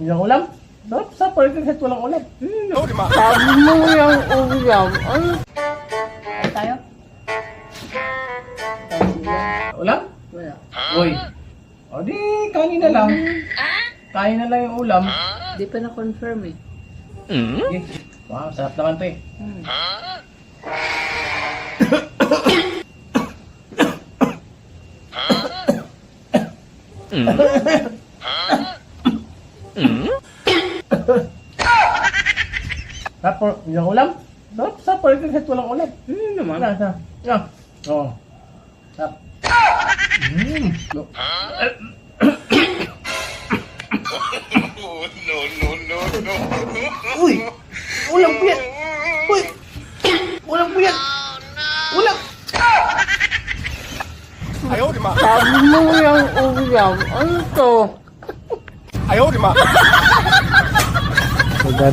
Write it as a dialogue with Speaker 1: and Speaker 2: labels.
Speaker 1: Yung ulam? Sarap sa pwede kahit walang ulam.
Speaker 2: Sabi mo yung ulam. Ay,
Speaker 3: Kain tayo?
Speaker 1: Ulam?
Speaker 3: Wala.
Speaker 1: Uy. O di, kanin na lang. Kain na lang yung ulam.
Speaker 3: Di pa na-confirm eh.
Speaker 1: Okay. Wow, sarap naman to eh. Tapos, yung ulam? Sarap sa pwede kahit walang ulam.
Speaker 3: Naman.
Speaker 1: Sarap. Sarap. Oo. Sarap. Uy! Ulam po yan! Uy! Ulam po yan! Ulam!
Speaker 2: sabi mo yung ulam. Ay, to.